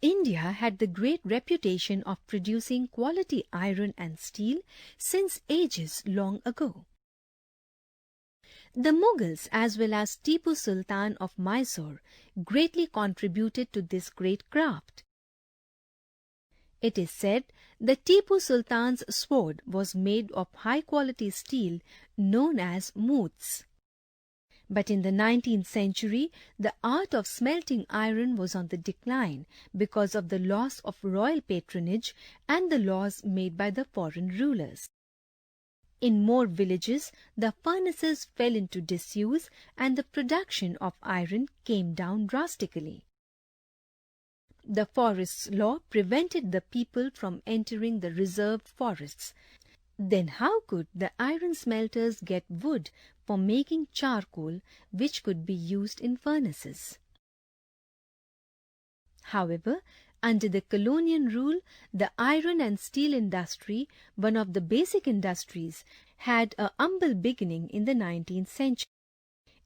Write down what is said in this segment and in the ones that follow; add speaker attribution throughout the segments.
Speaker 1: India had the great reputation of producing quality iron and steel since ages long ago. The Mughals as well as Tipu Sultan of Mysore greatly contributed to this great craft. It is said that Tipu Sultan's sword was made of high-quality steel known as moots. But in the 19th century, the art of smelting iron was on the decline because of the loss of royal patronage and the laws made by the foreign rulers. In more villages, the furnaces fell into disuse and the production of iron came down drastically. The Forests Law prevented the people from entering the reserved forests. Then how could the iron smelters get wood for making charcoal which could be used in furnaces? However, under the colonial rule, the iron and steel industry, one of the basic industries, had a humble beginning in the 19th century.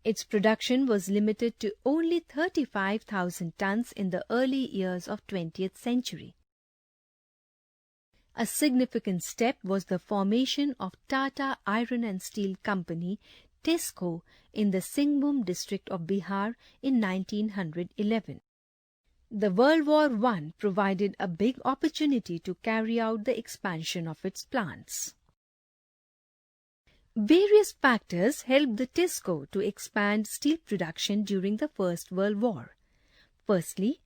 Speaker 1: Its production was limited to only 35,000 tons in the early years of 20th century. A significant step was the formation of Tata Iron and Steel Company, TISCO, in the Singhbhum district of Bihar in 1911. The World War I provided a big opportunity to carry out the expansion of its plants. Various factors helped the TISCO to expand steel production during the First World War. Firstly,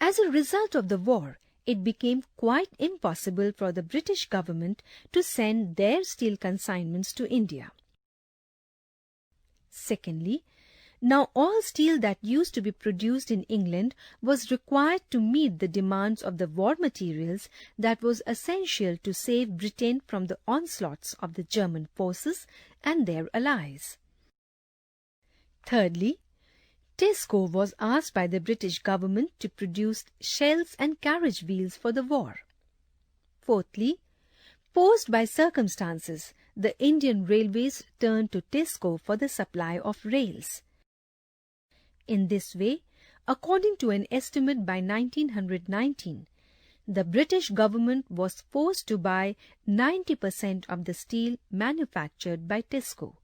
Speaker 1: as a result of the war, it became quite impossible for the British government to send their steel consignments to India. Secondly, now all steel that used to be produced in England was required to meet the demands of the war materials that was essential to save Britain from the onslaughts of the German forces and their allies. Thirdly, TISCO was asked by the British government to produce shells and carriage wheels for the war. Fourthly, forced by circumstances, the Indian Railways turned to TISCO for the supply of rails. In this way, according to an estimate by 1919, the British government was forced to buy 90% of the steel manufactured by TISCO.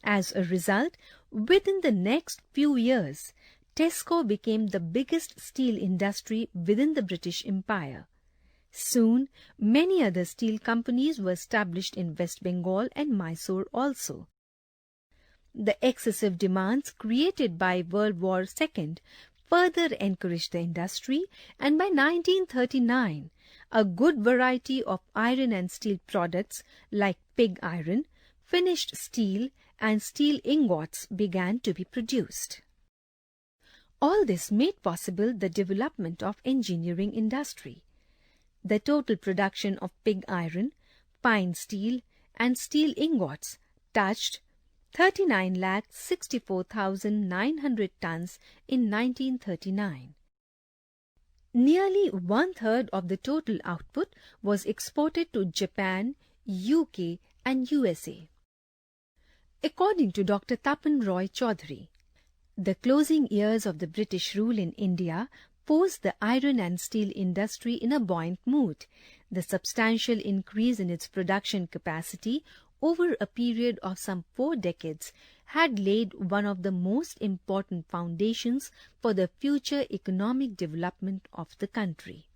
Speaker 1: As a result, within the next few years, TISCO became the biggest steel industry within the British Empire. Soon, many other steel companies were established in West Bengal and Mysore also. The excessive demands created by World War II further encouraged the industry, and by 1939, a good variety of iron and steel products like pig iron, finished steel and steel ingots began to be produced. All this made possible the development of engineering industry. The total production of pig iron, fine steel and steel ingots touched 39,64,900 tons in 1939. Nearly one-third of the total output was exported to Japan, UK and USA. According to Dr. Tapan Roy Chaudhary, the closing years of the British rule in India posed the iron and steel industry in a buoyant mood. The substantial increase in its production capacity over a period of some 4 decades had laid one of the most important foundations for the future economic development of the country.